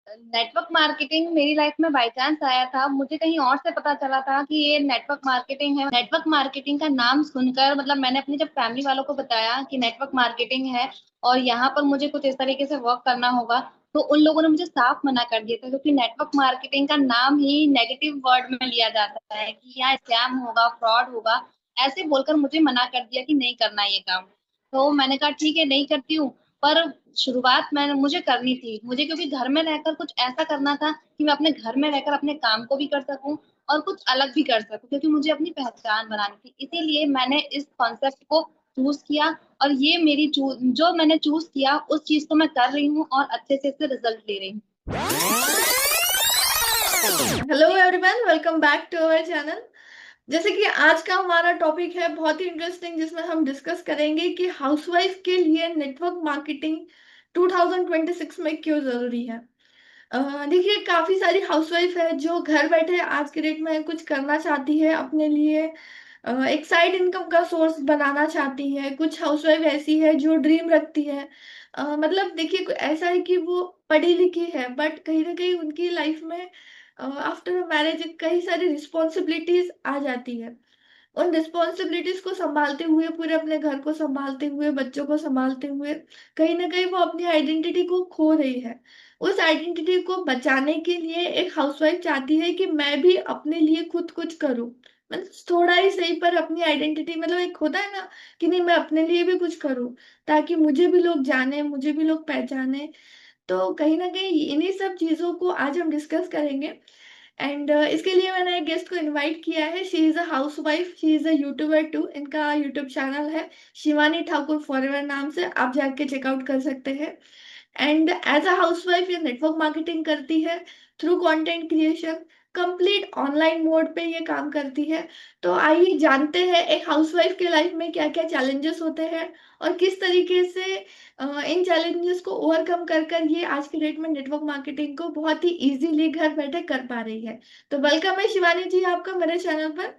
Network marketing मेरी life में by chance आया था। मुझे कहीं और से पता चला था कि ये नेटवर्क मार्केटिंग है। नेटवर्क मार्केटिंग का नाम सुनकर मतलब मैंने अपनी जब फैमिली वालों को बताया कि नेटवर्क मार्केटिंग है और यहाँ पर मुझे कुछ इस तरीके से वर्क करना होगा, तो उन लोगों ने मुझे साफ मना कर दिया था, क्योंकि नेटवर्क मार्केटिंग का नाम ही नेगेटिव वर्ड में लिया जाता है कि यहाँ स्कैम होगा, फ्रॉड होगा। ऐसे बोलकर मुझे मना कर दिया कि नहीं करना ये काम। तो मैंने कहा ठीक है, नहीं करती हूँ। पर शुरुआत मैंने मुझे करनी थी, मुझे क्योंकि घर में रहकर कुछ ऐसा करना था कि मैं अपने घर में रहकर अपने काम को भी कर सकूं और कुछ अलग भी कर सकूं, क्योंकि मुझे अपनी पहचान बनानी थी। इसीलिए मैंने इस कॉन्सेप्ट को चूज किया और ये मेरी जो मैंने चूज किया उस चीज को मैं कर रही हूँ और अच्छे से इससे रिजल्ट ले रही हूँ। Hello everyone, welcome back to our channel. जैसे कि आज का हमारा टॉपिक है बहुत ही इंटरेस्टिंग, जिसमें हम डिस्कस करेंगे कि हाउसवाइफ के लिए नेटवर्क मार्केटिंग 2026 में क्यों जरूरी है। देखिए, काफी सारी हाउसवाइफ है जो घर बैठे आज के डेट में कुछ करना चाहती है अपने लिए। एक साइड इनकम का सोर्स बनाना चाहती है। कुछ हाउसवाइफ ऐसी है जो ड्रीम रखती है। मतलब देखिए, ऐसा है कि वो पढ़ी लिखी है बट कहीं ना कहीं उनकी लाइफ में आफ्टर मैरिज कई सारी रिस्पॉन्सिबिलिटीज आ जाती है। उन रिस्पॉन्सिबिलिटीज को संभालते हुए, पूरे अपने घर को संभालते हुए, बच्चों को संभालते हुए कहीं ना कहीं वो अपनी आइडेंटिटी को खो रही है। उस आइडेंटिटी को बचाने के लिए एक हाउसवाइफ चाहती है कि मैं भी अपने लिए खुद कुछ करूं। मतलब थोड़ा ही सही पर अपनी आइडेंटिटी, मतलब एक होता है ना कि नहीं, मैं अपने लिए भी कुछ करूं ताकि मुझे भी लोग जाने, मुझे भी लोग पहचाने। तो कहीं ना कहीं इन्हीं सब चीजों को आज हम डिस्कस करेंगे। एंड इसके लिए मैंने एक गेस्ट को इनवाइट किया है। She is a housewife, she is a YouTuber too. इनका यूट्यूब चैनल है शिवानी ठाकुर फॉरएवर नाम से, आप जाके चेकआउट कर सकते हैं। एंड एज अ हाउसवाइफ ये नेटवर्क मार्केटिंग करती है through content creation. Complete online mode पे ये काम करती है। तो आइए जानते हैं एक हाउसवाइफ के लाइफ में क्या क्या चैलेंजेस होते हैं और किस तरीके से इन चैलेंजेस को ओवरकम कर कर ये आज के डेट में नेटवर्क मार्केटिंग को बहुत ही इजीली घर बैठे कर पा रही है। तो वेलकम है शिवानी जी आपका मेरे चैनल पर।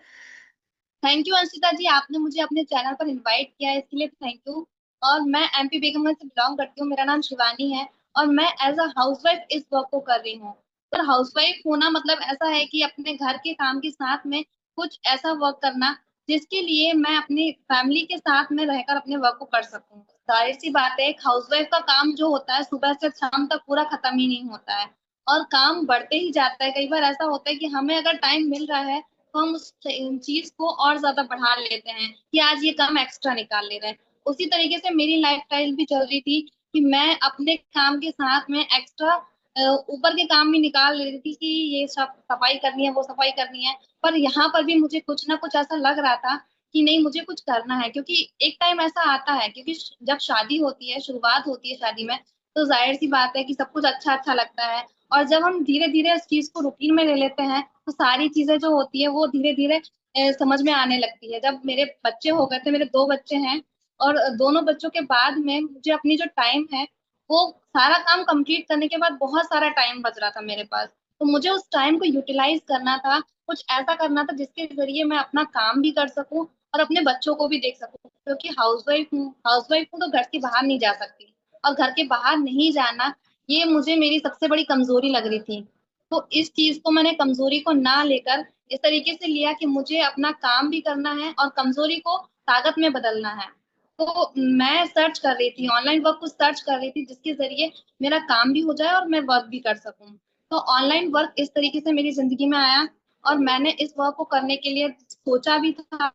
थैंक यू अंशिता जी, आपने मुझे अपने चैनल पर इनवाइट किया है, इसके लिए थैंक यू। और मैं एमपी बेगमगंज से बिलोंग करती हूँ, मेरा नाम शिवानी है और मैं एज अ हाउसवाइफ इस वर्क को कर रही हूँ। पर हाउसवाइफ होना मतलब ऐसा है कि अपने घर के काम के साथ में कुछ ऐसा वर्क करना जिसके लिए मैं अपनी फैमिली के साथ में रहकर अपने वर्क को कर सकूँ। जाहिर सी बात है, एक हाउसवाइफ का काम जो होता है सुबह से शाम तक पूरा खत्म ही नहीं होता है और काम बढ़ते ही जाता है। कई बार ऐसा होता है कि हमें अगर टाइम मिल रहा है तो हम उस चीज को और ज्यादा बढ़ा लेते हैं कि आज ये काम एक्स्ट्रा निकाल ले रहे हैं। उसी तरीके से मेरी लाइफ स्टाइल भी चल रही थी कि मैं अपने काम के साथ में एक्स्ट्रा ऊपर के काम भी निकाल ले रही थी कि ये सब सफाई करनी है, वो सफाई करनी है। पर यहाँ पर भी मुझे कुछ ना कुछ ऐसा लग रहा था कि नहीं, मुझे कुछ करना है, क्योंकि एक टाइम ऐसा आता है, क्योंकि जब शादी होती है, शुरुआत होती है शादी में, तो जाहिर सी बात है कि सब कुछ अच्छा अच्छा लगता है। और जब हम धीरे धीरे उस चीज को रूटीन में ले लेते हैं तो सारी चीजें जो होती है वो धीरे धीरे समझ में आने लगती है। जब मेरे बच्चे हो गए थे, मेरे दो बच्चे हैं, और दोनों बच्चों के बाद में मुझे अपनी जो टाइम है वो सारा काम कंप्लीट करने के बाद बहुत सारा टाइम बच रहा था मेरे पास। तो मुझे उस टाइम को यूटिलाइज करना था, कुछ ऐसा करना था जिसके जरिए मैं अपना काम भी कर सकूं और अपने बच्चों को भी देख सकूं, क्योंकि हाउसवाइफ हूँ तो घर के बाहर नहीं जा सकती। और घर के बाहर नहीं जाना, ये मुझे मेरी सबसे बड़ी कमजोरी लग रही थी। तो इस चीज को मैंने कमजोरी को ना लेकर इस तरीके से लिया कि मुझे अपना काम भी करना है और कमजोरी को ताकत में बदलना है। तो मैं सर्च कर रही थी, ऑनलाइन वर्क को सर्च कर रही थी जिसके जरिए मेरा काम भी हो जाए और मैं वर्क भी कर सकूं। तो ऑनलाइन वर्क इस तरीके से मेरी जिंदगी में आया और मैंने इस वर्क को करने के लिए सोचा भी था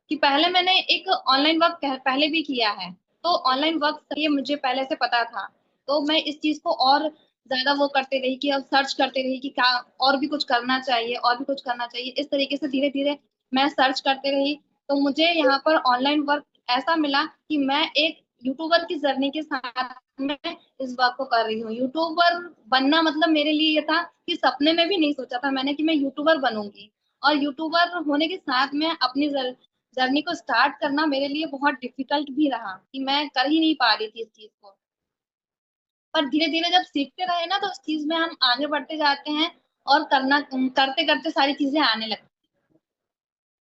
कि पहले मैंने एक ऑनलाइन वर्क पहले भी किया है। तो ऑनलाइन वर्क ये मुझे पहले से पता था। तो मैं इस चीज को और ज्यादा वो करते रही कि अब सर्च करते रही कि क्या और भी कुछ करना चाहिए, और भी कुछ करना चाहिए। इस तरीके से धीरे धीरे मैं सर्च करते रही। तो मुझे यहाँ पर ऑनलाइन वर्क ऐसा मिला कि मैं एक यूट्यूबर की जर्नी के साथ में इस वर्क को कर रही हूँ। यूट्यूबर बनना मतलब मेरे लिए ये था कि सपने में भी नहीं सोचा था मैंने कि मैं यूट्यूबर बनूंगी। और यूट्यूबर होने के साथ में अपनी जर्नी को स्टार्ट करना मेरे लिए बहुत डिफिकल्ट भी रहा कि मैं कर ही नहीं पा रही थी इस चीज को। पर धीरे धीरे जब सीखते रहे ना तो उस चीज में हम आगे बढ़ते जाते हैं और करना करते करते सारी चीजें आने लगती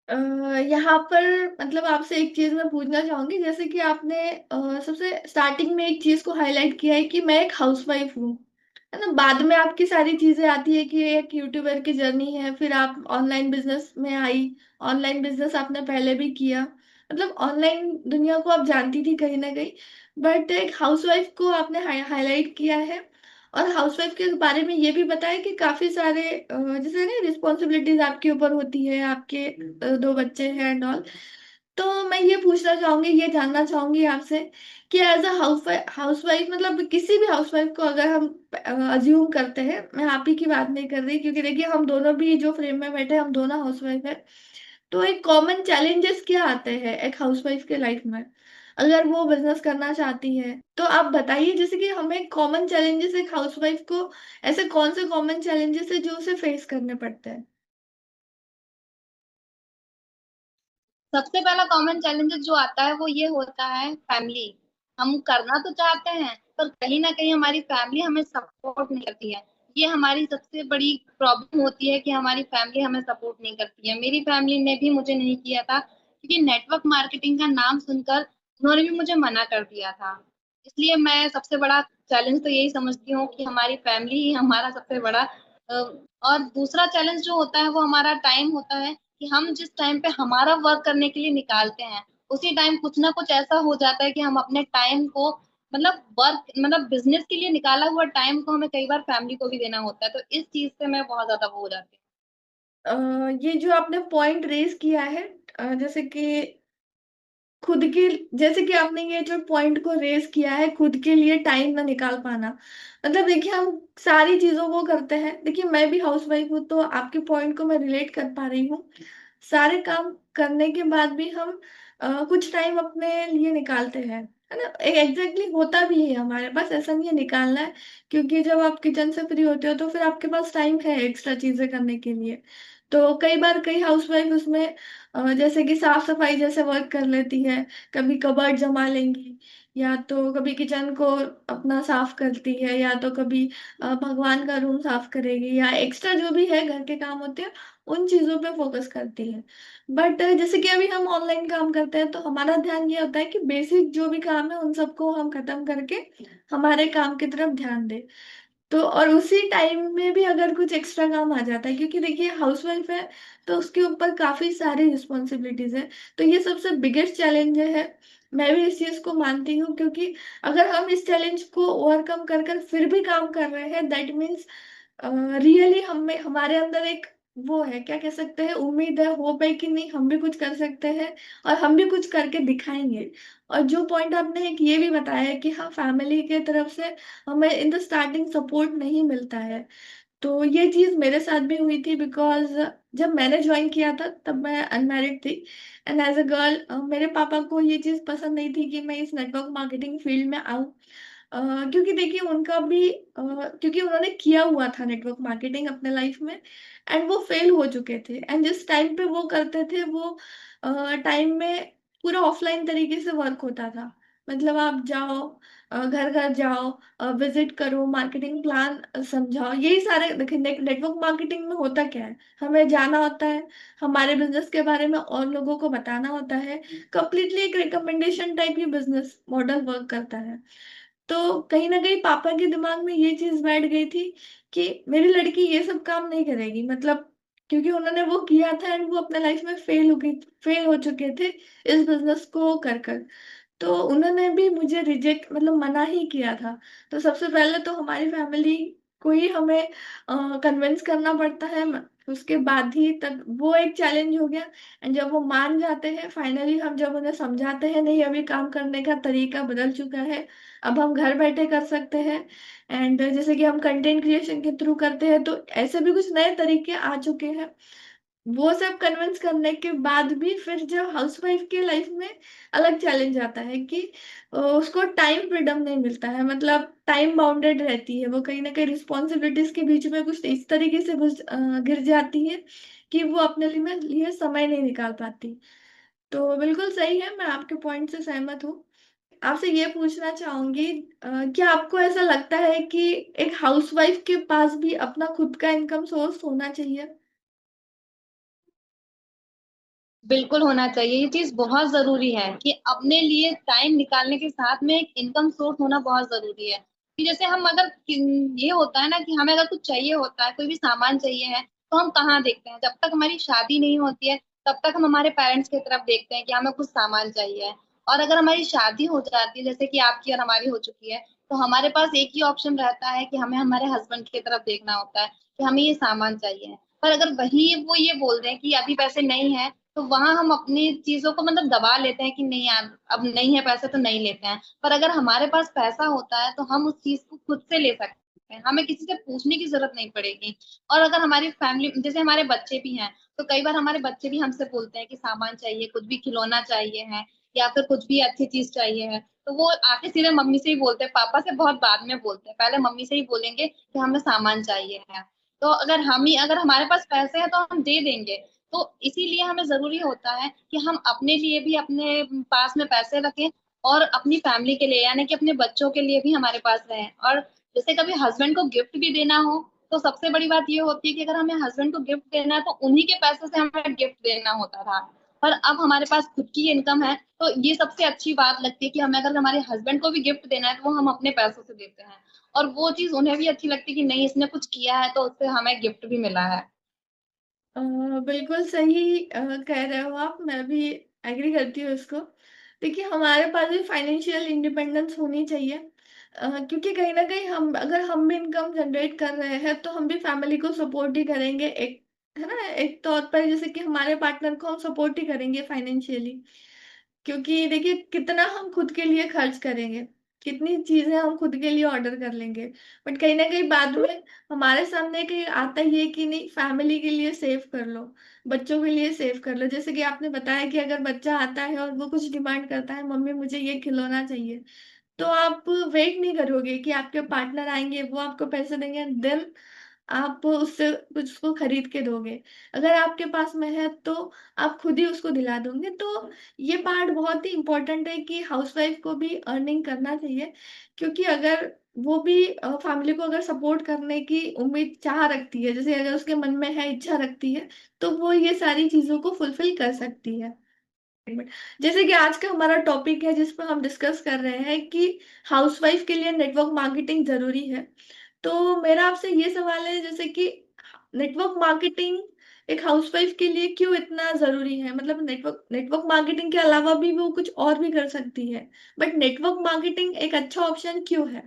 अ, यहाँ पर मतलब आपसे एक चीज मैं पूछना चाहूंगी, जैसे कि आपने सबसे स्टार्टिंग में एक चीज को हाईलाइट किया है कि मैं एक हाउसवाइफ हूँ। है ना। बाद में आपकी सारी चीजें आती है कि एक यूट्यूबर की जर्नी है, फिर आप ऑनलाइन बिजनेस में आई, ऑनलाइन बिजनेस आपने पहले भी किया, मतलब ऑनलाइन दुनिया को आप जानती थी कहीं ना कहीं, बट एक हाउसवाइफ को आपने हाईलाइट किया है। और हाउसवाइफ के बारे में ये भी बताया कि काफी सारे जैसे ना रिस्पॉन्सिबिलिटीज आपके ऊपर होती है, आपके दो बच्चे हैं एंड ऑल। तो मैं ये पूछना चाहूंगी, ये जानना चाहूंगी आपसे कि एज अ हाउसवाइफ, मतलब किसी भी हाउसवाइफ को अगर हम अज्यूम करते हैं, मैं आप ही की बात नहीं कर रही, क्योंकि देखिए हम दोनों भी जो फ्रेम में बैठे हैं, हम दोनों हाउसवाइफ है। तो एक कॉमन चैलेंजेस क्या आते हैं एक हाउसवाइफ के लाइफ में, अगर वो बिजनेस करना चाहती है? तो आप बताइए, जैसे कि हमें कॉमन चैलेंजेस एक हाउसवाइफ को, ऐसे कौन से कॉमन चैलेंजेस है जो उसे फेस करने पड़ते हैं? सबसे पहला कॉमन चैलेंजेस जो आता है वो ये होता है फैमिली। हम करना तो चाहते हैं पर कहीं ना कहीं हमारी फैमिली हमें सपोर्ट नहीं करती है। ये हमारी सबसे बड़ी प्रॉब्लम होती है कि हमारी फैमिली हमें सपोर्ट नहीं करती है। मेरी फैमिली ने भी मुझे नहीं किया था क्योंकि नेटवर्क मार्केटिंग का नाम सुनकर उन्होंने भी मुझे मना कर दिया था। इसलिए मैं सबसे बड़ा चैलेंज तो यही समझती हूँ कि हमारी फैमिली ही हमारा सबसे बड़ा और दूसरा चैलेंज जो होता है वो हमारा टाइम होता है कि हम जिस टाइम पे हमारा वर्क करने के लिए निकालते हैं उसी टाइम कुछ ना कुछ ऐसा हो जाता है कि हम अपने टाइम को मतलब वर्क मतलब बिजनेस के लिए निकाला हुआ टाइम को हमें कई बार फैमिली को भी देना होता है। तो इस चीज से मैं बहुत ज्यादा वो हो जाती हूँ। अ, ये जो आपने पॉइंट रेज किया है, जैसे कि खुद के, जैसे कि आपने ये जो पॉइंट को रेज किया है, खुद के लिए टाइम ना निकाल पाना, मतलब देखिए हम सारी चीजों को करते हैं, देखिए मैं भी हाउसवाइफ हूँ तो आपके पॉइंट को मैं रिलेट कर पा रही हूँ। सारे काम करने के बाद भी हम कुछ टाइम अपने लिए निकालते हैं, है ना। एग्जैक्टली होता भी है हमारे पास, ऐसा नहीं है निकालना है, क्योंकि जब आप किचन से फ्री होते हो तो फिर आपके पास टाइम है एक्स्ट्रा चीजें करने के लिए। तो कई बार कई हाउसवाइफ उसमें जैसे कि साफ सफाई जैसे वर्क कर लेती है, कभी कबर्ड जमा लेंगी, या तो कभी किचन को अपना साफ करती है, या तो कभी भगवान का रूम साफ करेगी, या एक्स्ट्रा जो भी है घर के काम होते हैं उन चीजों पे फोकस करती है। बट जैसे कि अभी हम ऑनलाइन काम करते हैं तो हमारा ध्यान ये होता है कि बेसिक जो भी काम है उन सबको हम खत्म करके हमारे काम की तरफ ध्यान दें। तो और उसी टाइम में भी अगर कुछ एक्स्ट्रा काम आ जाता है, क्योंकि देखिए हाउसवाइफ है तो उसके ऊपर काफी सारी रिस्पॉन्सिबिलिटीज है, तो ये सबसे बिगेस्ट चैलेंज है। मैं भी इस चीज को मानती हूँ, क्योंकि अगर हम इस चैलेंज को ओवरकम कर कर फिर भी काम कर रहे हैं, दैट मीन्स रियली हमें, हमारे अंदर एक वो है, क्या कह सकते हैं, उम्मीद है, होप है कि नहीं हम भी कुछ कर सकते हैं और हम भी कुछ करके दिखाएंगे। और जो पॉइंट आपने एक ये भी बताया है कि हाँ फैमिली के तरफ से हमें इन द स्टार्टिंग सपोर्ट नहीं मिलता है, तो ये चीज मेरे साथ भी हुई थी, बिकॉज जब मैंने ज्वाइन किया था तब मैं अनमैरिड थी, एंड एज अ गर्ल मेरे पापा को ये चीज पसंद नहीं थी कि मैं इस नेटवर्क मार्केटिंग फील्ड में आऊं। क्योंकि देखिए उनका भी क्योंकि उन्होंने किया हुआ था नेटवर्क मार्केटिंग अपने लाइफ में, एंड वो फेल हो चुके थे, एंड जिस टाइम पे वो करते थे वो टाइम में पूरा ऑफलाइन तरीके से वर्क होता था, मतलब आप जाओ, घर घर जाओ, विजिट करो, मार्केटिंग प्लान समझाओ, यही सारे देखिए नेटवर्क मार्केटिंग में होता क्या है, हमें जाना होता है, हमारे बिजनेस के बारे में और लोगों को बताना होता है, कंप्लीटली एक रिकमेंडेशन टाइप की बिजनेस मॉडल वर्क करता है। तो कहीं ना कहीं पापा के दिमाग में ये चीज बैठ गई थी कि मेरी लड़की ये सब काम नहीं करेगी, मतलब क्योंकि उन्होंने वो किया था एंड वो अपने लाइफ में फेल हो चुके थे इस बिजनेस को कर कर। तो उन्होंने भी मुझे रिजेक्ट, मतलब मना ही किया था। तो सबसे पहले तो हमारी फैमिली को ही हमें कन्विंस करना पड़ता है, उसके बाद ही तक वो एक चैलेंज हो गया। एंड जब वो मान जाते हैं फाइनली, हम जब उन्हें समझाते हैं नहीं अभी काम करने का तरीका बदल चुका है, अब हम घर बैठे कर सकते हैं, एंड जैसे कि हम कंटेंट क्रिएशन के थ्रू करते हैं तो ऐसे भी कुछ नए तरीके आ चुके हैं, वो सब कन्विंस करने के बाद भी फिर जब हाउसवाइफ की लाइफ में अलग चैलेंज आता है कि उसको टाइम फ्रीडम नहीं मिलता है, मतलब टाइम बाउंडेड रहती है, वो कहीं ना कहीं रिस्पॉन्सिबिलिटीज के बीच में कुछ इस तरीके से गिर जाती है कि वो अपने लिए समय नहीं निकाल पाती। तो बिल्कुल सही है, मैं आपके पॉइंट से सहमत हूँ। आपसे ये पूछना चाहूंगी, क्या आपको ऐसा लगता है कि एक हाउसवाइफ के पास भी अपना खुद का इनकम सोर्स होना चाहिए? बिल्कुल होना चाहिए। ये चीज बहुत जरूरी है कि अपने लिए टाइम निकालने के साथ में एक इनकम सोर्स होना बहुत जरूरी है। कि जैसे हम अगर ये होता है ना कि हमें अगर कुछ चाहिए होता है, कोई भी सामान चाहिए है, तो हम कहाँ देखते हैं? जब तक हमारी शादी नहीं होती है तब तक हम हमारे पेरेंट्स की तरफ देखते हैं कि हमें कुछ सामान चाहिए है। और अगर हमारी शादी हो जाती है, जैसे कि आपकी और हमारी हो चुकी है, तो हमारे पास एक ही ऑप्शन रहता है कि हमें हमारे हस्बैंड की तरफ देखना होता है कि हमें ये सामान चाहिए। पर अगर वही वो ये बोल रहे हैं कि अभी पैसे नहीं है, तो वहां हम अपनी चीजों को मतलब दबा लेते हैं कि नहीं यार अब नहीं है पैसे तो नहीं लेते हैं। पर अगर हमारे पास पैसा होता है तो हम उस चीज को खुद से ले सकते हैं, हमें किसी से पूछने की जरूरत नहीं पड़ेगी। और अगर हमारी फैमिली जैसे हमारे बच्चे भी हैं, तो कई बार हमारे बच्चे भी हमसे बोलते हैं कि सामान चाहिए, कुछ भी खिलौना चाहिए है या फिर कुछ भी अच्छी चीज चाहिए है, तो वो आके सीधे मम्मी से ही बोलते हैं, पापा से बहुत बाद में बोलते हैं, पहले मम्मी से ही बोलेंगे कि हमें सामान चाहिए है। तो अगर हमारे पास पैसे हैं तो हम दे देंगे। तो इसीलिए हमें जरूरी होता है कि हम अपने लिए भी अपने पास में पैसे रखें और अपनी फैमिली के लिए यानी कि अपने बच्चों के लिए भी हमारे पास रहें। और जैसे कभी हस्बैंड को गिफ्ट भी देना हो, तो सबसे बड़ी बात ये होती है कि अगर हमें हस्बैंड को गिफ्ट देना है तो उन्हीं के पैसों से हमें गिफ्ट देना होता था। पर अब हमारे पास खुद की इनकम है, तो ये सबसे अच्छी बात लगती है कि हमें अगर हमारे हस्बैंड को भी गिफ्ट देना है तो वो हम अपने पैसों से देते हैं। और वो चीज उन्हें भी अच्छी लगती है कि नहीं इसने कुछ किया है तो उससे हमें गिफ्ट भी मिला है। अ, बिल्कुल सही कह रहे हो आप। मैं भी एग्री करती हूँ इसको। देखिए, हमारे पास भी फाइनेंशियल इंडिपेंडेंस होनी चाहिए। क्योंकि कहीं ना कहीं हम अगर हम भी इनकम जनरेट कर रहे हैं तो हम भी फैमिली को सपोर्ट ही करेंगे, एक है ना, एक तौर पर जैसे कि हमारे पार्टनर को हम सपोर्ट ही करेंगे फाइनेंशियली। क्योंकि देखिए, कितना हम खुद के लिए खर्च करेंगे, कितनी चीजें हम खुद के लिए ऑर्डर कर लेंगे, बट कहीं ना कहीं बाद में हमारे सामने कहीं आता ही है कि नहीं, फैमिली के लिए सेव कर लो, बच्चों के लिए सेव कर लो। जैसे कि आपने बताया कि अगर बच्चा आता है और वो कुछ डिमांड करता है, मम्मी मुझे ये खिलौना चाहिए, तो आप वेट नहीं करोगे कि आपके पार्टनर आएंगे वो आपको पैसे देंगे देन आप उससे कुछ उसको खरीद के दोगे। अगर आपके पास में है तो आप खुद ही उसको दिला दोगे। तो ये पार्ट बहुत ही इम्पोर्टेंट है कि हाउसवाइफ को भी अर्निंग करना चाहिए। क्योंकि अगर वो भी फैमिली को अगर सपोर्ट करने की उम्मीद चाह रखती है, जैसे अगर उसके मन में है, इच्छा रखती है, तो वो ये सारी चीजों को फुलफिल कर सकती है। जैसे कि आज का हमारा टॉपिक है जिस पर हम डिस्कस कर रहे हैं कि हाउसवाइफ के लिए नेटवर्क मार्केटिंग जरूरी है। तो मेरा आपसे ये सवाल है, जैसे कि नेटवर्क मार्केटिंग एक हाउसवाइफ के लिए क्यों इतना जरूरी है? मतलब नेटवर्क नेटवर्क मार्केटिंग के अलावा भी वो कुछ और भी कर सकती है, बट नेटवर्क मार्केटिंग एक अच्छा ऑप्शन क्यों है?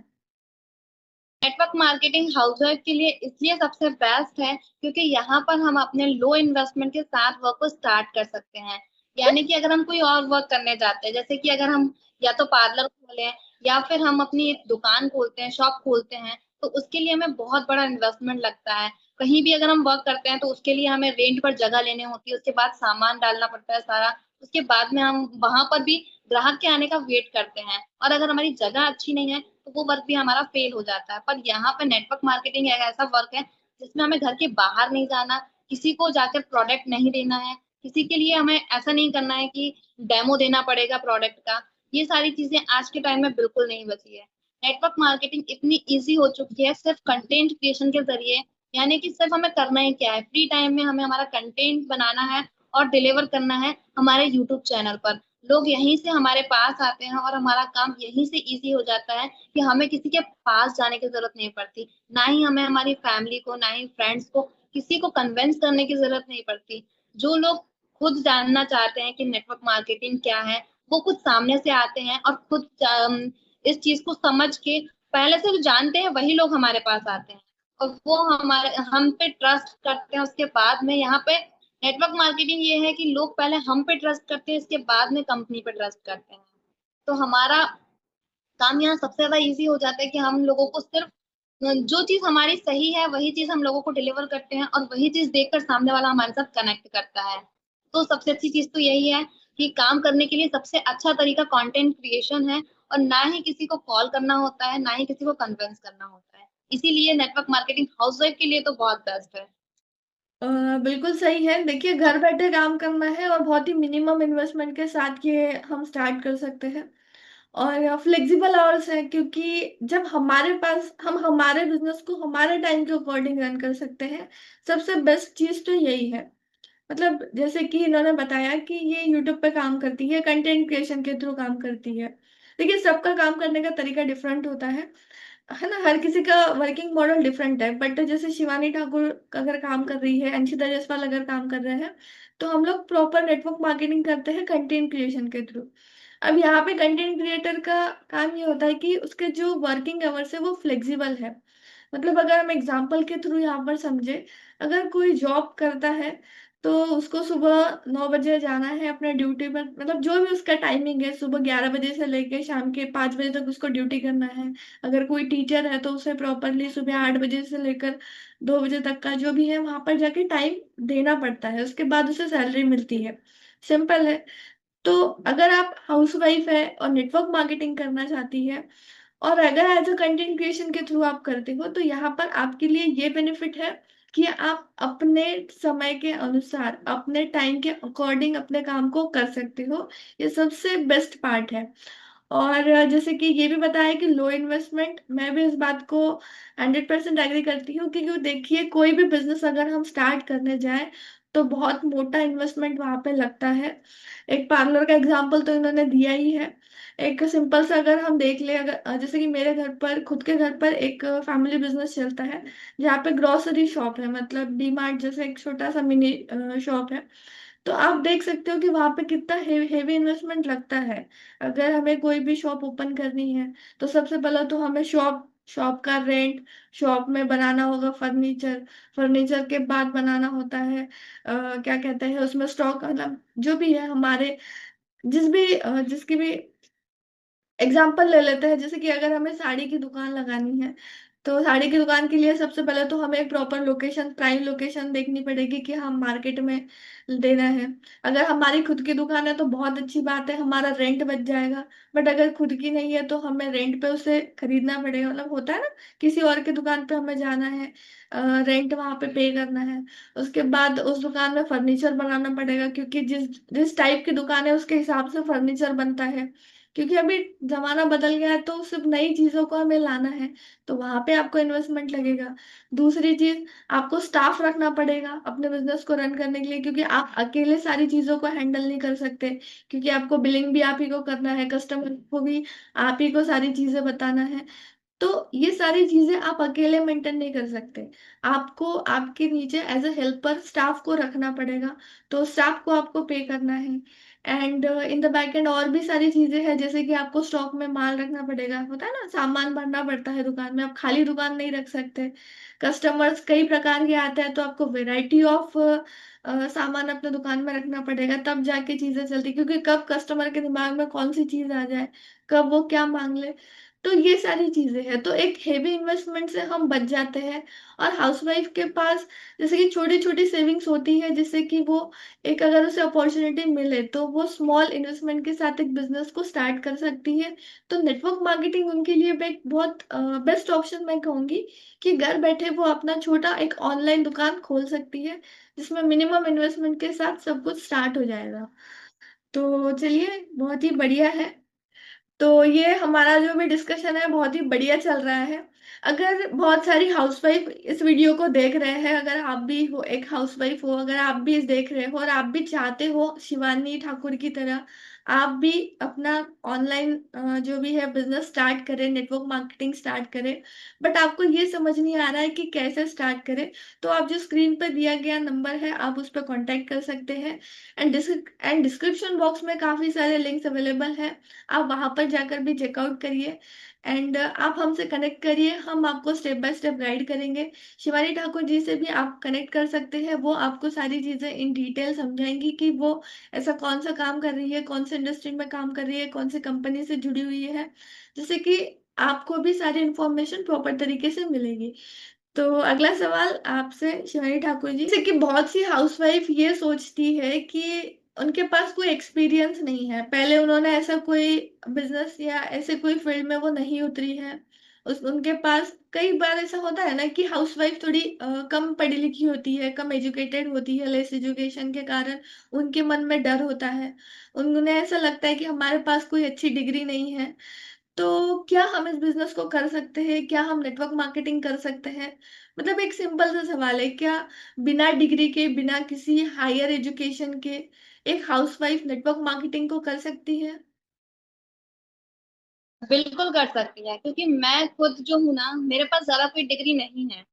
नेटवर्क मार्केटिंग हाउसवाइफ के लिए इसलिए सबसे बेस्ट है क्योंकि यहाँ पर हम अपने लो इन्वेस्टमेंट के साथ वर्क को स्टार्ट कर सकते हैं। यानी कि अगर हम कोई और वर्क करने जाते हैं, जैसे कि अगर हम या तो पार्लर खोलें या फिर हम अपनी एक दुकान खोलते हैं, शॉप खोलते हैं, तो उसके लिए हमें बहुत बड़ा इन्वेस्टमेंट लगता है। कहीं भी अगर हम वर्क करते हैं तो उसके लिए हमें रेंट पर जगह लेनी होती है, उसके बाद सामान डालना पड़ता है सारा, उसके बाद में हम वहां पर भी ग्राहक के आने का वेट करते हैं, और अगर हमारी जगह अच्छी नहीं है तो वो वर्क भी हमारा फेल हो जाता है। पर यहाँ पे नेटवर्क मार्केटिंग एक ऐसा वर्क है जिसमें हमें घर के बाहर नहीं जाना, किसी को जाकर प्रोडक्ट नहीं देना है, किसी के लिए हमें ऐसा नहीं करना है कि डेमो देना पड़ेगा प्रोडक्ट का। ये सारी चीजें आज के टाइम में बिल्कुल नहीं बची है। नेटवर्क मार्केटिंग इतनी इजी हो चुकी है सिर्फ कंटेंट क्रिएशन के जरिए। यानी कि सिर्फ हमें करना ही क्या है, फ्री टाइम में हमें हमारा कंटेंट बनाना है और डिलीवर करना है हमारे यूट्यूब चैनल पर। लोग यहीं से हमारे पास आते हैं और हमारा काम यहीं से इजी हो जाता है कि हमें किसी के पास जाने की जरूरत नहीं पड़ती, ना ही हमें हमारी फैमिली को ना ही फ्रेंड्स को किसी को कन्विंस करने की जरूरत नहीं पड़ती। जो लोग खुद जानना चाहते हैं कि नेटवर्क मार्केटिंग क्या है, वो खुद सामने से आते हैं और खुद इस चीज को समझ के पहले से जो जानते हैं वही लोग हमारे पास आते हैं, और वो हमारे हम पे ट्रस्ट करते हैं। उसके बाद में यहाँ पे नेटवर्क मार्केटिंग ये है कि लोग पहले हम पे ट्रस्ट करते हैं, इसके बाद में कंपनी पे ट्रस्ट करते हैं। तो हमारा काम यहाँ सबसे ज्यादा इजी हो जाता है कि हम लोगों को सिर्फ जो चीज हमारी सही है वही चीज हम लोगों को डिलीवर करते हैं, और वही चीज देखकर सामने वाला हमारे साथ कनेक्ट करता है। तो सबसे अच्छी चीज तो यही है कि काम करने के लिए सबसे अच्छा तरीका कंटेंट क्रिएशन है, और ना ही किसी को कॉल करना होता है, ना ही किसी को कन्विंस करना होता है। इसीलिए नेटवर्क मार्केटिंग हाउसवाइफ के लिए तो बहुत बेस्ट है। अ, बिल्कुल सही है। देखिए, घर बैठे काम करना है और बहुत ही मिनिमम इन्वेस्टमेंट के साथ ये हम स्टार्ट कर सकते हैं। और फ्लेक्सिबल आवर्स है, क्योंकि जब हमारे पास हम हमारे बिजनेस को हमारे टाइम के अकॉर्डिंग रन कर सकते हैं। सबसे बेस्ट चीज तो यही है। मतलब जैसे कि इन्होंने बताया कि ये यूट्यूब पे काम करती है, कंटेंट क्रिएशन के थ्रू काम करती है। देखिए, सबका काम करने का तरीका डिफरेंट होता है। है ना, हर किसी का वर्किंग मॉडल डिफरेंट है। बट जैसे शिवानी ठाकुर अगर काम कर रही है, अंशिता जायसवाल अगर काम कर रहे हैं, तो हम लोग प्रॉपर नेटवर्क मार्केटिंग करते हैं कंटेंट क्रिएशन के थ्रू। अब यहाँ पे कंटेंट क्रिएटर का काम ये होता है कि उसके जो वर्किंग आवर्स है वो फ्लेक्सिबल है। मतलब अगर हम एग्जाम्पल के थ्रू यहाँ पर समझे, अगर कोई जॉब करता है तो उसको सुबह 9 बजे जाना है अपने ड्यूटी पर, मतलब जो भी उसका टाइमिंग है, सुबह 11 बजे से लेके शाम के 5 बजे तक उसको ड्यूटी करना है। अगर कोई टीचर है तो उसे प्रॉपरली सुबह 8 बजे से लेकर 2 बजे तक का जो भी है वहां पर जाके टाइम देना पड़ता है, उसके बाद उसे सैलरी मिलती है। सिंपल है। तो अगर आप हाउसवाइफ है और नेटवर्क मार्केटिंग करना चाहती है, और अगर एज अ कंटेंट क्रिएशन के थ्रू आप करते हो, तो यहाँ पर आपके लिए ये बेनिफिट है कि आप अपने समय के अनुसार अपने टाइम के अकॉर्डिंग अपने काम को कर सकते हो। ये सबसे बेस्ट पार्ट है। और जैसे कि ये भी बताया कि लो इन्वेस्टमेंट, मैं भी इस बात को 100% एग्री करती हूँ, क्योंकि देखिए कोई भी बिजनेस अगर हम स्टार्ट करने जाएं तो बहुत मोटा इन्वेस्टमेंट वहां पे लगता है। एक पार्लर का एग्जांपल तो इन्होंने दिया ही है। एक सिंपल सा अगर हम देख ले, अगर जैसे कि मेरे घर पर, खुद के घर पर एक फैमिली बिजनेस चलता है जहाँ पे ग्रोसरी शॉप है, मतलब डी मार्ट जैसे एक छोटा सा मिनी शॉप है। तो आप देख सकते हो कि वहां पे कितना हेवी इन्वेस्टमेंट लगता है। अगर हमें कोई भी शॉप ओपन करनी है तो सबसे पहले तो हमें शॉप शॉप का रेंट, शॉप में बनाना होगा फर्नीचर, फर्नीचर के बाद बनाना होता है क्या कहते हैं उसमें स्टॉक, मतलब जो भी है हमारे, जिसकी भी एग्जाम्पल ले लेते हैं। जैसे कि अगर हमें साड़ी की दुकान लगानी है, तो साड़ी की दुकान के लिए सबसे पहले तो हमें एक प्रॉपर लोकेशन, प्राइम लोकेशन देखनी पड़ेगी कि हम मार्केट में देना है। अगर हमारी खुद की दुकान है तो बहुत अच्छी बात है, हमारा रेंट बच जाएगा। बट अगर खुद की नहीं है तो हमें रेंट पे उसे खरीदना पड़ेगा, मतलब होता है ना, किसी और की दुकान पे हमें जाना है, रेंट वहां पे पे करना है। उसके बाद उस दुकान में फर्नीचर बनाना पड़ेगा, क्योंकि जिस जिस टाइप की दुकान है उसके हिसाब से फर्नीचर बनता है। क्योंकि अभी जमाना बदल गया है तो सिर्फ नई चीजों को हमें लाना है, तो वहां पे आपको इन्वेस्टमेंट लगेगा। दूसरी चीज, आपको स्टाफ रखना पड़ेगा अपने बिजनेस को रन करने के लिए, क्योंकि आप अकेले सारी चीजों को हैंडल नहीं कर सकते। क्योंकि आपको बिलिंग भी आप ही को करना है, कस्टमर को भी आप ही को सारी चीजें बताना है। तो ये सारी चीजें आप अकेले मेंटेन नहीं कर सकते, आपको आपके नीचे एज अ हेल्पर स्टाफ को रखना पड़ेगा। तो स्टाफ को आपको पे करना है। And in the back and और भी सारी चीजें हैं, जैसे कि आपको स्टॉक में माल रखना पड़ेगा, होता है ना, सामान भरना पड़ता है दुकान में, आप खाली दुकान नहीं रख सकते। कस्टमर्स कई प्रकार के आते हैं तो आपको वेराइटी ऑफ सामान अपने दुकान में रखना पड़ेगा, तब जाके चीजें चलती, क्योंकि कब कस्टमर के दिमाग में कौन सी चीज आ जाए, कब वो क्या मांग ले। तो ये सारी चीजें हैं, तो एक हेवी इन्वेस्टमेंट से हम बच जाते हैं। और हाउसवाइफ के पास जैसे कि छोटी छोटी सेविंग्स होती है, जिससे कि वो एक, अगर उसे अपॉर्चुनिटी मिले तो वो स्मॉल इन्वेस्टमेंट के साथ एक बिजनेस को स्टार्ट कर सकती है। तो नेटवर्क मार्केटिंग उनके लिए भी एक बहुत बेस्ट ऑप्शन मैं कहूंगी, कि घर बैठे वो अपना छोटा एक ऑनलाइन दुकान खोल सकती है, जिसमें मिनिमम इन्वेस्टमेंट के साथ सब कुछ स्टार्ट हो जाएगा। तो चलिए, बहुत ही बढ़िया है। तो ये हमारा जो भी डिस्कशन है बहुत ही बढ़िया चल रहा है। अगर बहुत सारी हाउसवाइफ इस वीडियो को देख रहे हैं, अगर आप भी हो एक हाउसवाइफ हो, अगर आप भी इस देख रहे हो और आप भी चाहते हो शिवानी ठाकुर की तरह आप भी अपना ऑनलाइन जो भी है बिजनेस स्टार्ट करें, नेटवर्क मार्केटिंग स्टार्ट करें, बट आपको ये समझ नहीं आ रहा है कि कैसे स्टार्ट करें, तो आप जो स्क्रीन पर दिया गया नंबर है आप उस पर कांटेक्ट कर सकते हैं। एंड डिस्क्रिप्शन बॉक्स में काफी सारे लिंक्स अवेलेबल हैं, आप वहां पर जाकर भी चेकआउट करिए। एंड आप हमसे कनेक्ट करिए, हम आपको स्टेप बाय स्टेप गाइड करेंगे। शिवानी ठाकुर जी से भी आप कनेक्ट कर सकते हैं, वो आपको सारी चीजें इन डिटेल समझाएंगी कि वो ऐसा कौन सा काम कर रही है, कौन से इंडस्ट्री में काम कर रही है, कौन सी कंपनी से जुड़ी हुई है, जैसे कि आपको भी सारी इंफॉर्मेशन प्रॉपर तरीके से मिलेगी। तो अगला सवाल आपसे शिवानी ठाकुर जी, जैसे कि बहुत सी हाउसवाइफ ये सोचती है कि उनके पास कोई एक्सपीरियंस नहीं है, पहले उन्होंने ऐसा कोई बिजनेस या ऐसे कोई फील्ड में वो नहीं उतरी है। उनके पास कई बार ऐसा होता है ना कि हाउसवाइफ थोड़ी कम पढ़ी लिखी होती है, कम एजुकेटेड होती है, लेस एजुकेशन के कारण उनके मन में डर होता है, उन्हें ऐसा लगता है कि हमारे पास कोई अच्छी डिग्री नहीं है। तो क्या हम इस बिजनेस को कर सकते हैं, क्या हम नेटवर्क मार्केटिंग कर सकते हैं? मतलब एक सिंपल सा सवाल है, क्या बिना डिग्री के, बिना किसी हायर एजुकेशन के एक हाउसवाइफ नेटवर्क मार्केटिंग को कर सकती है? बिल्कुल कर सकती है, क्योंकि मैं खुद जो हूँ ना, मेरे पास ज्यादा कोई डिग्री नहीं है।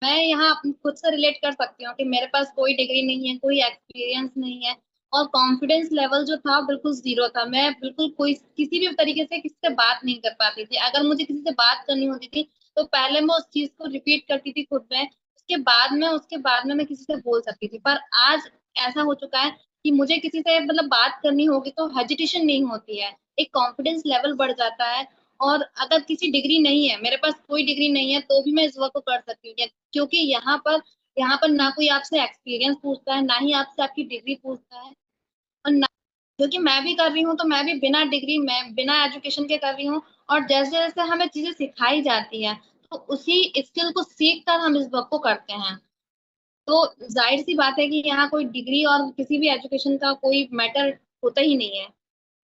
मैं यहाँ खुद से रिलेट कर सकती हूँ कि मेरे पास कोई डिग्री नहीं है, कोई एक्सपीरियंस नहीं है। और कॉन्फिडेंस लेवल जो था बिल्कुल जीरो था। मैं बिल्कुल कोई किसी भी तरीके से किसी से बात नहीं कर पाती थी। अगर मुझे किसी से बात करनी होती थी तो पहले मैं उस चीज को रिपीट करती थी खुद में, उसके बाद में मैं किसी से बोल सकती थी। पर आज ऐसा हो चुका है कि मुझे किसी से मतलब बात करनी होगी तो हेजिटेशन नहीं होती है, एक कॉन्फिडेंस लेवल बढ़ जाता है। और अगर किसी डिग्री नहीं है, मेरे पास कोई डिग्री नहीं है, तो भी मैं इस वर्क को कर सकती हूँ क्योंकि यहाँ पर ना कोई आपसे एक्सपीरियंस पूछता है, ना ही आपसे आपकी डिग्री पूछता है। और ना, क्योंकि मैं भी कर रही हूँ तो मैं भी बिना डिग्री में बिना एजुकेशन के कर रही हूँ। और जैसे जैसे हमें चीजें सिखाई जाती है तो उसी स्किल को सीख कर हम इस वर्क को करते हैं। तो जाहिर सी बात है कि यहाँ कोई डिग्री और किसी भी एजुकेशन का कोई मैटर होता ही नहीं है।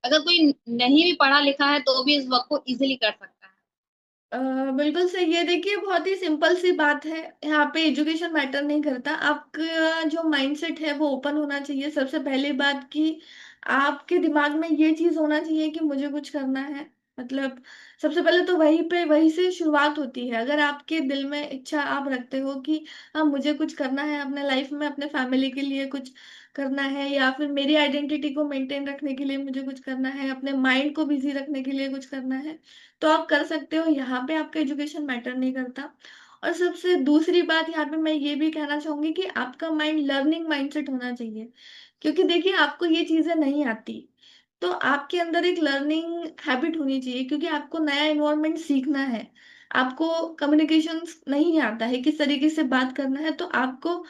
अगर कोई नहीं भी पढ़ा लिखा है तो भी इस वर्क को इजीली कर सकता है। अ, बिल्कुल सही है। देखिए, बहुत ही सिंपल सी बात है। यहाँ पे एजुकेशन मैटर नहीं करता। आपका जो माइंडसेट है वो ओपन होना चाहिए। सबसे पहली बात कि आपके दिमाग में ये चीज होना चाहिए कि मुझे कुछ करना है। मतलब सबसे पहले तो वहीं से शुरुआत होती है। अगर आपके दिल में इच्छा आप रखते हो कि हाँ, मुझे कुछ करना है अपने लाइफ में, अपने फैमिली के लिए कुछ करना है, या फिर मेरी आइडेंटिटी को मेंटेन रखने के लिए मुझे कुछ करना है, अपने माइंड को बिजी रखने के लिए कुछ करना है, तो आप कर सकते हो। यहाँ पे आपका एजुकेशन मैटर नहीं करता। और सबसे दूसरी बात यहाँ पे मैं ये भी कहना चाहूंगी कि आपका माइंड लर्निंग माइंडसेट होना चाहिए। क्योंकि देखिए, आपको ये चीजें नहीं आती, तो आपके अंदर एक लर्निंग हैबिट होनी चाहिए, क्योंकि आपको नया इन्वायरमेंट सीखना है। आपको कम्युनिकेशन नहीं आता है, किस तरीके से बात करना है, तो आपको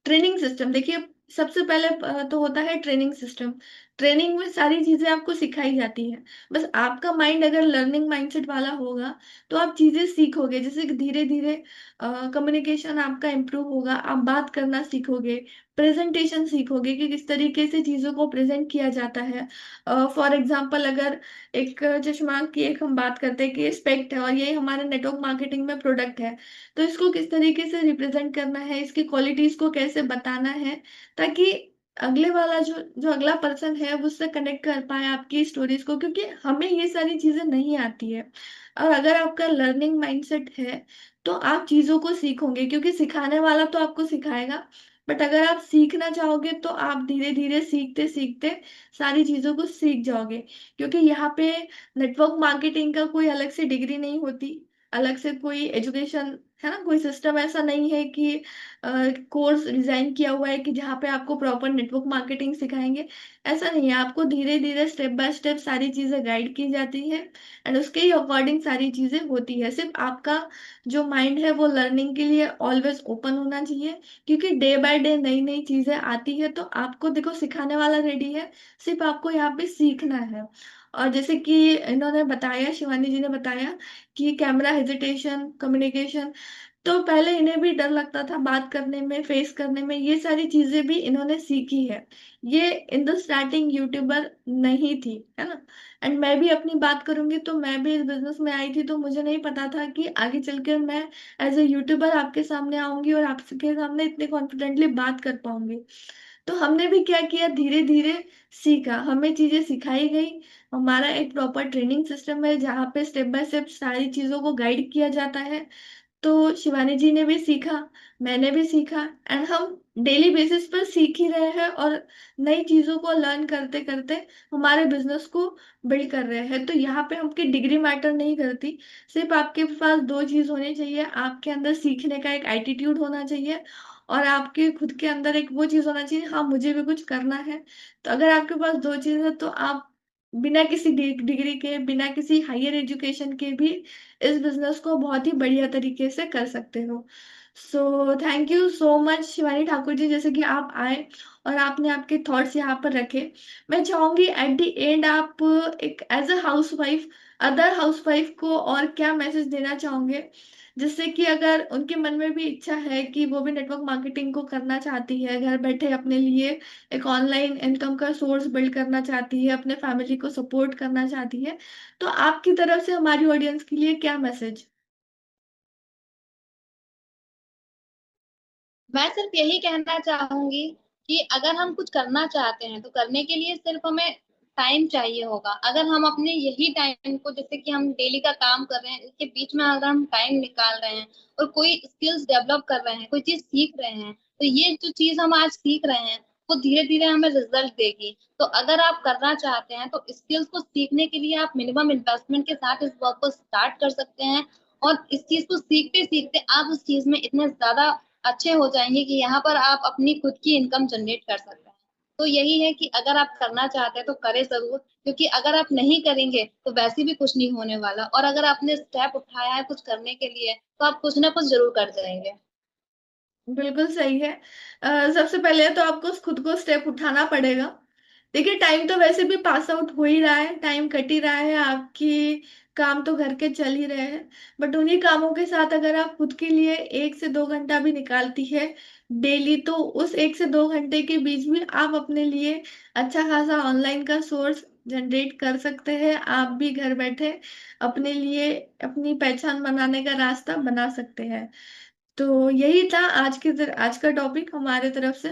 ट्रेनिंग सिस्टम देखिए। सबसे पहले तो होता है ट्रेनिंग सिस्टम। ट्रेनिंग में सारी चीजें आपको सिखाई जाती है। बस आपका माइंड अगर लर्निंग माइंडसेट वाला होगा तो आप चीजें सीखोगे। जैसे कि धीरे धीरे कम्युनिकेशन आपका इम्प्रूव होगा, आप बात करना सीखोगे, प्रेजेंटेशन सीखोगे कि किस तरीके से चीजों को प्रेजेंट किया जाता है। फॉर एग्जाम्पल, अगर एक चश्मा की एक हम बात करते हैं कि स्पेक्ट है और ये हमारे नेटवर्क मार्केटिंग में प्रोडक्ट है, तो इसको किस तरीके से रिप्रेजेंट करना है, इसकी क्वालिटीज को कैसे बताना है, ताकि अगले वाला जो जो अगला पर्सन है वो उससे कनेक्ट कर पाए आपकी स्टोरीज को। क्योंकि हमें ये सारी चीजें नहीं आती है। और अगर आपका लर्निंग माइंडसेट है तो आप चीजों को सीखोगे, क्योंकि सिखाने वाला तो आपको सिखाएगा, बट अगर आप सीखना चाहोगे तो आप धीरे धीरे सीखते सीखते सारी चीजों को सीख जाओगे। क्योंकि यहाँ पे नेटवर्क मार्केटिंग का कोई अलग से डिग्री नहीं होती, अलग से कोई एजुकेशन है ना, कोई सिस्टम ऐसा नहीं है कि कोर्स डिजाइन किया हुआ है कि जहाँ पे आपको प्रॉपर नेटवर्क मार्केटिंग सिखाएंगे। ऐसा नहीं है। आपको धीरे धीरे स्टेप बाय स्टेप सारी चीजें गाइड की जाती है, एंड उसके ही अकॉर्डिंग सारी चीजें होती है। सिर्फ आपका जो माइंड है वो लर्निंग के लिए ऑलवेज ओपन होना चाहिए। क्योंकि डे बाय डे नई नई चीजें आती है, तो आपको देखो सिखाने वाला रेडी है, सिर्फ आपको यहाँ पे सीखना है। और जैसे कि इन्होंने बताया, शिवानी जी ने बताया कि कैमरा हेजिटेशन, कम्युनिकेशन, तो पहले इन्हें भी डर लगता था बात करने में, फेस करने में। ये सारी चीजें भी इन्होंने सीखी है। ये इन द स्टार्टिंग यूट्यूबर नहीं थी, है ना। एंड मैं भी अपनी बात करूंगी तो मैं भी इस बिजनेस में आई थी, तो मुझे नहीं पता था कि आगे चलकर मैं एज ए यूट्यूबर आपके सामने आऊंगी और आपके सामने इतने कॉन्फिडेंटली बात कर पाऊंगी। तो हमने भी क्या किया, धीरे धीरे सीखा, हमें चीजें सिखाई गई। हमारा एक प्रॉपर ट्रेनिंग सिस्टम है जहाँ पे स्टेप बाय स्टेप सारी चीजों को गाइड किया जाता है। तो शिवानी जी ने भी सीखा, मैंने भी सीखा, एंड हम डेली बेसिस पर सीख ही रहे हैं और नई चीजों को लर्न करते करते हमारे बिजनेस को बिल्ड कर रहे हैं। तो यहाँ पे हमकी डिग्री मैटर नहीं करती। सिर्फ आपके पास दो चीज होनी चाहिए, आपके अंदर सीखने का एक एटीट्यूड होना चाहिए, और आपके खुद के अंदर एक वो चीज होना चाहिए, हाँ मुझे भी कुछ करना है। तो अगर आपके पास दो चीज है तो आप बिना किसी डिग्री के, बिना किसी हायर एजुकेशन के भी इस बिजनेस को बहुत ही बढ़िया तरीके से कर सकते हो। So thank you so much Shivani Thakur ji, जैसे कि आप आए और आपने आपके थॉट्स यहाँ पर रखे। मैं चाहूंगी एट द एंड आप एक as a housewife, other housewife को और क्या मैसेज देना चाहोगे, जिससे कि अगर उनके मन में भी इच्छा है कि वो भी नेटवर्क मार्केटिंग को करना चाहती है, घर बैठे अपने लिए एक ऑनलाइन इनकम का सोर्स बिल्ड करना चाहती है, अपने फैमिली को सपोर्ट करना चाहती है, तो आपकी तरफ से हमारी ऑडियंस के लिए क्या मैसेज। मैं सिर्फ यही कहना चाहूंगी कि अगर हम कुछ करना चाहते हैं तो करने के लिए सिर्फ हमें टाइम चाहिए होगा। अगर हम अपने यही टाइम को, जैसे कि हम डेली का काम कर रहे हैं, इसके बीच में अगर हम टाइम निकाल रहे हैं और कोई स्किल्स डेवलप कर रहे हैं, कोई चीज सीख रहे हैं, तो ये जो चीज हम आज सीख रहे हैं वो धीरे धीरे हमें रिजल्ट देगी। तो अगर आप करना चाहते हैं तो स्किल्स को सीखने के लिए आप मिनिमम इन्वेस्टमेंट के साथ इस वर्क को स्टार्ट कर सकते हैं। और इस चीज को सीखते सीखते आप उस चीज में इतने ज्यादा अच्छे हो जाएंगे कि यहाँ पर आप अपनी खुद की इनकम जनरेट कर सकते हैं। तो यही है कि अगर आप करना चाहते हैं तो करें जरूर, क्योंकि अगर आप नहीं करेंगे तो वैसे भी कुछ नहीं होने वाला, और अगर आपने स्टेप उठाया है कुछ करने के लिए तो आप कुछ ना कुछ जरूर कर जाएंगे। बिल्कुल सही है। सबसे पहले तो आपको खुद को स्टेप उठाना पड़ेगा। देखिए, टाइम तो वैसे भी पास आउट हो ही रहा है, टाइम कट ही रहा है, आपकी काम तो घर के चल ही रहे हैं। बट उन्हीं कामों के साथ अगर आप खुद के लिए 1 से 2 घंटा भी निकालती है डेली, तो उस 1 से 2 घंटे के बीच में आप अपने लिए अच्छा खासा ऑनलाइन का सोर्स जनरेट कर सकते हैं। आप भी घर बैठे अपने लिए अपनी पहचान बनाने का रास्ता बना सकते हैं। तो यही था आज का टॉपिक हमारे तरफ से।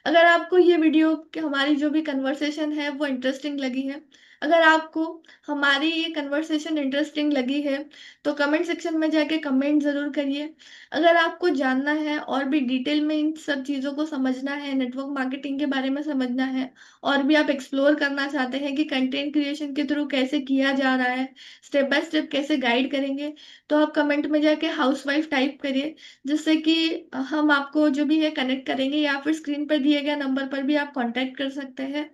अगर आपको ये वीडियो हमारी जो भी कन्वर्सेशन है वो इंटरेस्टिंग लगी है, अगर आपको हमारी ये कन्वर्सेशन इंटरेस्टिंग लगी है, तो कमेंट सेक्शन में जाके कमेंट जरूर करिए। अगर आपको जानना है और भी डिटेल में इन सब चीज़ों को समझना है, नेटवर्क मार्केटिंग के बारे में समझना है, और भी आप एक्सप्लोर करना चाहते हैं कि कंटेंट क्रिएशन के थ्रू कैसे किया जा रहा है, स्टेप बाय स्टेप कैसे गाइड करेंगे, तो आप कमेंट में जाके हाउसवाइफ टाइप करिए, जिससे कि हम आपको जो भी है कनेक्ट करेंगे, या फिर स्क्रीन पर दिए गए नंबर पर भी आप कांटेक्ट कर सकते हैं।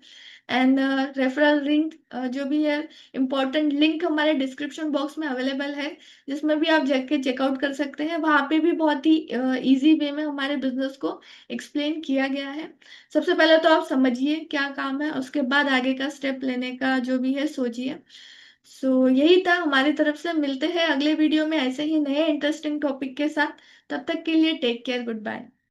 एंड रेफरल लिंक जो भी है, इम्पोर्टेंट लिंक हमारे डिस्क्रिप्शन बॉक्स में अवेलेबल है, जिसमें भी आप जाके चेकआउट कर सकते हैं। वहाँ पे भी बहुत ही इजी वे में हमारे बिजनेस को एक्सप्लेन किया गया है। सबसे पहले तो आप समझिए क्या काम है, उसके बाद आगे का स्टेप लेने का जो भी है सोचिए। सो यही था हमारी तरफ से। मिलते हैं अगले वीडियो में ऐसे ही नए इंटरेस्टिंग टॉपिक के साथ। तब तक के लिए टेक केयर, गुड बाय।